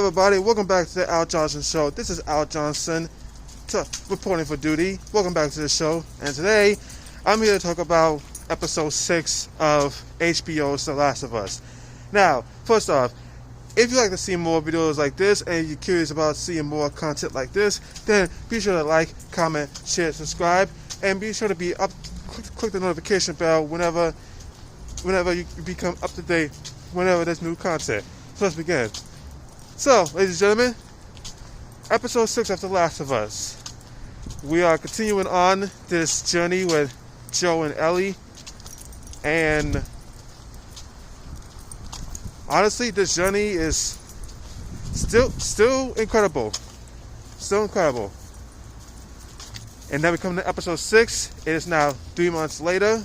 everybody? Welcome back to the Al Johnson Show. This is Al Johnson, reporting for duty. Welcome back to the show. And today, I'm here to talk about episode 6 of HBO's The Last of Us. Now, first off, if you'd like to see more videos like this and you're curious about seeing more content like this, then be sure to like, comment, share, subscribe, and be sure to be up. Click the notification bell whenever you become up to date, whenever there's new content. So let's begin. So, ladies and gentlemen, episode 6 of The Last of Us. We are continuing on this journey with Joe and Ellie, and honestly, this journey is still incredible. Still incredible. And then we come to episode 6. It is now 3 months later.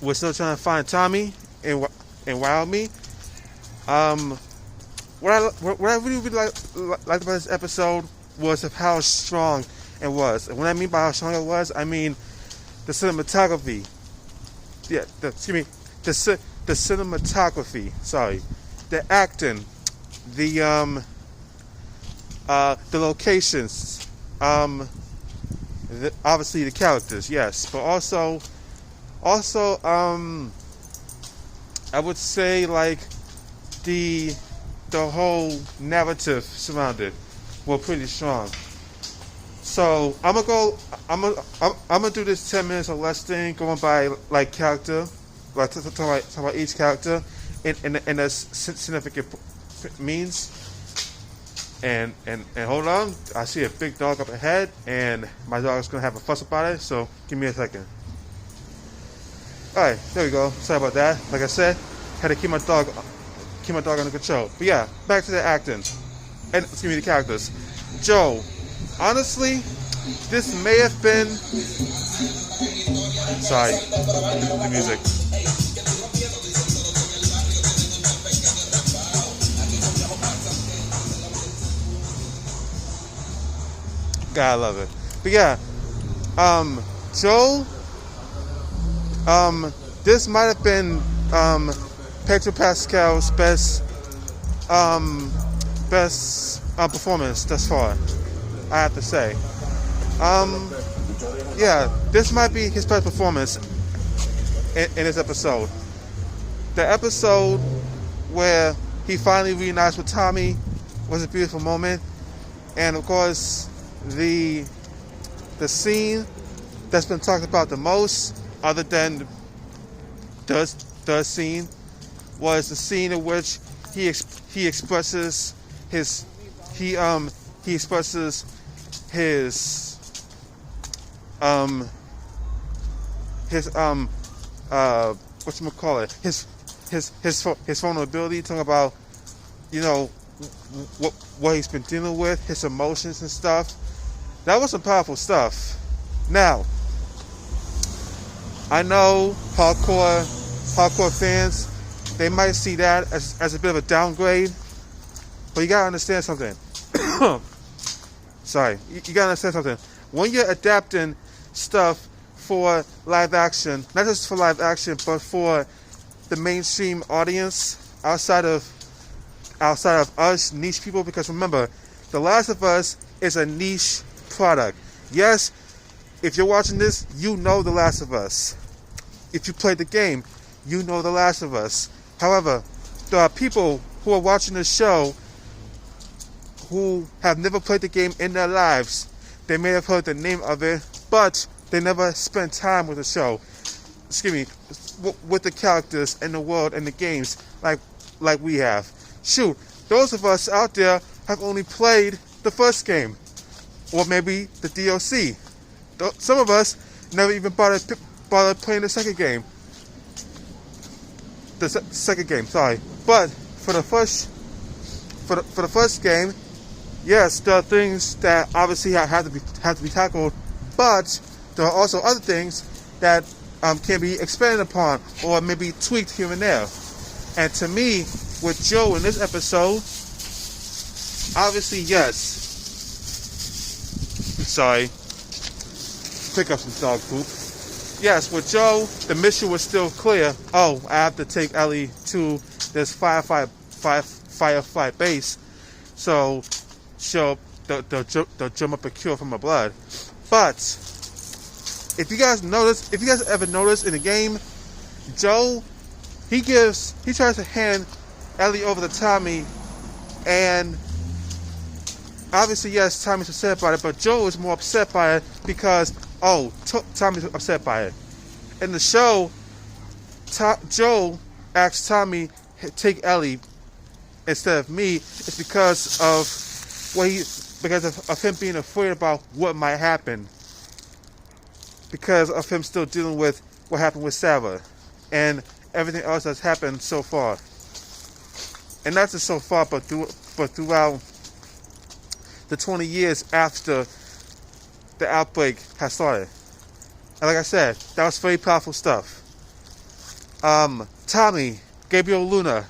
We're still trying to find Tommy and Wyoming. What I really liked about this episode was of how strong it was. And what I mean by how strong it was, I mean the cinematography. Yeah, the cinematography. Sorry, the acting, the locations, obviously the characters, yes, but also, I would say like the whole narrative surrounded were pretty strong. So I'm gonna do this 10 minutes or less thing, going by like character, like talk about each character in a significant means. And hold on, I see a big dog up ahead, and my dog is gonna have a fuss about it. So give me a second. All right, there we go. Sorry about that. Like I said, had to keep my dog under control. But yeah, back to the acting and the characters. Joe, honestly, this may have been. Sorry, the music. God, I love it. But yeah, Joe, this might have been Pedro Pascal's best performance thus far, I have to say. Yeah, this might be his best performance in this episode. The episode where he finally reunites with Tommy was a beautiful moment, and of course, the scene that's been talked about the most, other than the scene, was the scene in which he expresses his his vulnerability, talking about, you know, what he's been dealing with, his emotions and stuff. That was some powerful stuff. Now, I know hardcore fans, they might see that as a bit of a downgrade, but you gotta understand something. Sorry, you gotta understand something. When you're adapting stuff for live action, not just for live action, but for the mainstream audience outside of us niche people, because remember, The Last of Us is a niche product. Yes, if you're watching this, you know The Last of Us. If you played the game, you know The Last of Us. However, there are people who are watching this show who have never played the game in their lives. They may have heard the name of it, but they never spent time with the show. With the characters and the world and the games like we have. Shoot, those of us out there have only played the first game, or maybe the DLC. Some of us never even bothered playing the second game. Second game, sorry. But for the first game, yes, there are things that obviously have to be tackled, but there are also other things that can be expanded upon or maybe tweaked here and there. And to me, with Joe in this episode, obviously, yes. Sorry. Pick up some dog poop. Yes, with Joe, the mission was still clear. Oh, I have to take Ellie to this firefight firefly base, so she'll they'll drum up a cure from her blood. But if you guys ever notice in the game, Joe, he tries to hand Ellie over to Tommy, and obviously yes, Tommy's upset about it, but Joe is more upset by it because Tommy's upset by it. In the show, Joe asks Tommy take Ellie instead of me. It's because of him being afraid about what might happen, because of him still dealing with what happened with Sarah and everything else that's happened so far. And not just so far, but throughout the 20 years after the outbreak has started. And like I said, that was very powerful stuff. Tommy, Gabriel Luna.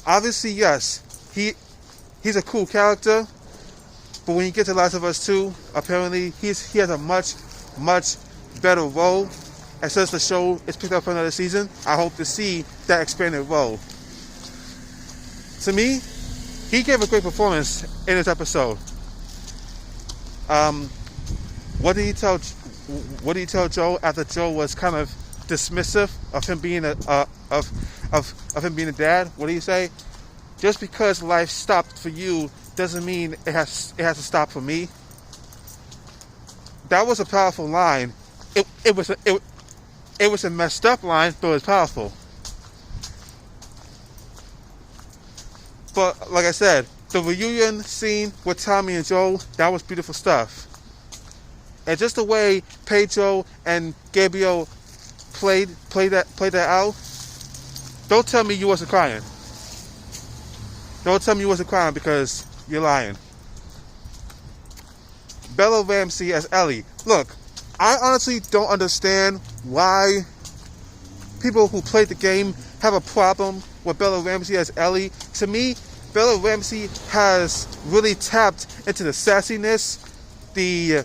Obviously, yes, he's a cool character, but when you get to Last of Us 2, apparently he has a much better role. And since the show is picked up for another season, I hope to see that expanded role. To me, he gave a great performance in this episode. What did he tell Joe after Joe was kind of dismissive of him being of him being a dad? What did he say? Just because life stopped for you doesn't mean it has to stop for me. That was a powerful line. It was a messed up line, but it was powerful. But like I said, the reunion scene with Tommy and Joel, that was beautiful stuff. And just the way Pedro and Gabriel played that out. Don't tell me you wasn't crying. Don't tell me you wasn't crying, because you're lying. Bella Ramsey as Ellie. Look, I honestly don't understand why people who played the game have a problem with Bella Ramsey as Ellie. To me, Bella Ramsey has really tapped into the sassiness, the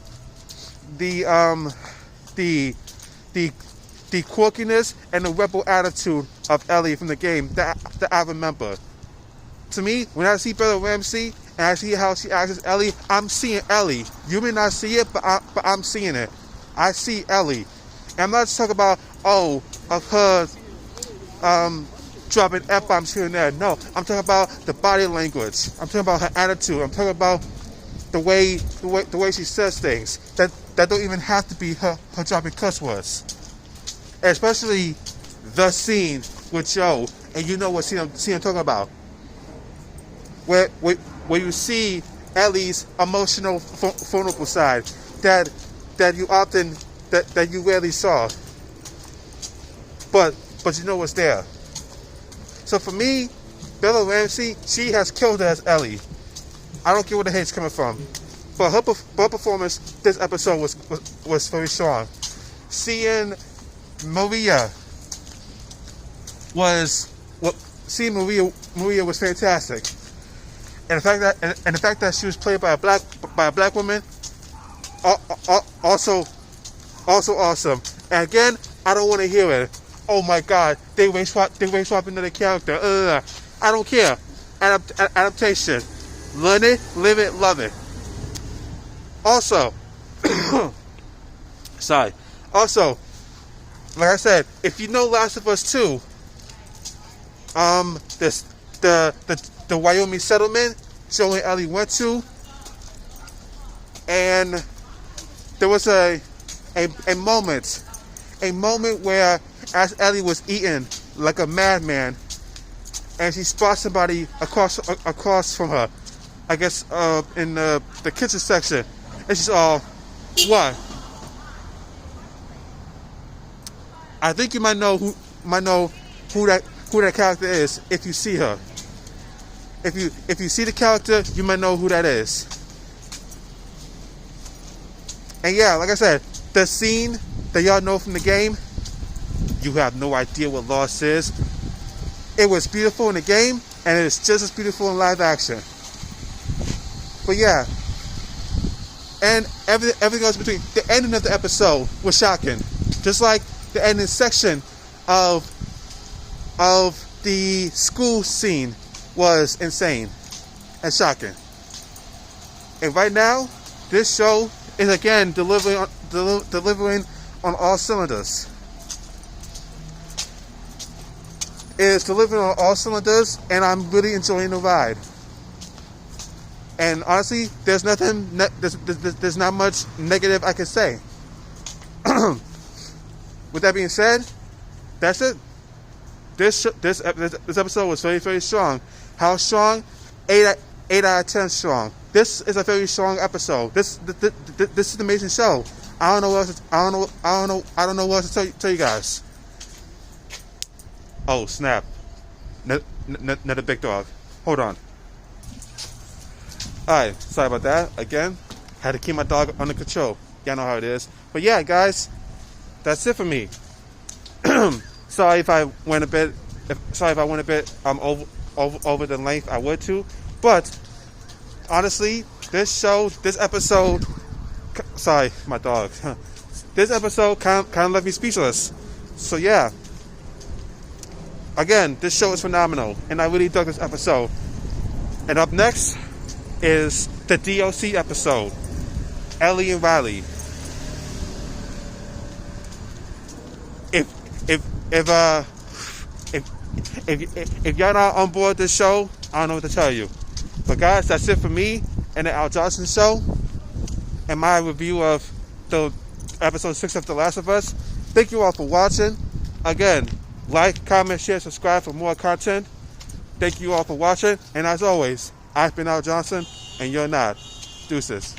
quirkiness, and the rebel attitude of Ellie from the game that I remember. To me, when I see Bella Ramsey and I see how she acts as Ellie, I'm seeing Ellie. You may not see it, but I'm seeing it. I see Ellie. And I'm not just talking about, of her dropping F-bombs here and there. No, I'm talking about the body language. I'm talking about her attitude. I'm talking about the way she says things that don't even have to be her dropping cuss words. Especially the scene with Joe, and you know what scene I'm talking about. Where you see Ellie's emotional, vulnerable side that you rarely saw, but you know what's there. So for me, Bella Ramsey, she has killed it as Ellie. I don't care where the hate's coming from, but her performance this episode was very strong. Seeing Maria was fantastic. And the fact that she was played by a black woman, also awesome. And again, I don't want to hear it. Oh my God, they race swap another character. I don't care. Adaptation. Learn it, live it, love it. Also, sorry. Also, like I said, if you know Last of Us 2, the Wyoming settlement Joe and Ellie went to, and there was a moment where, as Ellie was eating like a madman, and she spots somebody across from her, I guess in the kitchen section, and she's all, "What?" I think you might know who that character is if you see her. If you see the character, you might know who that is. And yeah, like I said, the scene that y'all know from the game, you have no idea what Lost is. It was beautiful in the game, and it is just as beautiful in live action. But yeah, and everything else between. The ending of the episode was shocking, just like the ending section of of the school scene was insane and shocking. And right now, this show is again delivering on all cylinders. It is delivering on all cylinders, and I'm really enjoying the ride. And honestly, there's not much negative I can say. With that being said, that's it. This episode was very, very strong. How strong? 8 out of 10 strong. This is a very strong episode. This is an amazing show. I don't know what else to tell you guys. Oh snap! Not a big dog. Hold on. Alright, sorry about that. Again, had to keep my dog under control. Y'all know how it is. But yeah, guys, that's it for me. Sorry if I went a bit. Over the length I would to, but honestly, this episode. Sorry, my dog. This episode kind of left me speechless. So yeah. Again, this show is phenomenal, and I really dug this episode. And up next is the DLC episode, Ellie and Riley. If y'all not on board this show, I don't know what to tell you. But guys, that's it for me and the Al Johnson Show, and my review of the episode 6 of The Last of Us. Thank you all for watching. Again, like, comment, share, subscribe for more content. Thank you all for watching, and as always, I've been Al Johnson, and you're not. Deuces.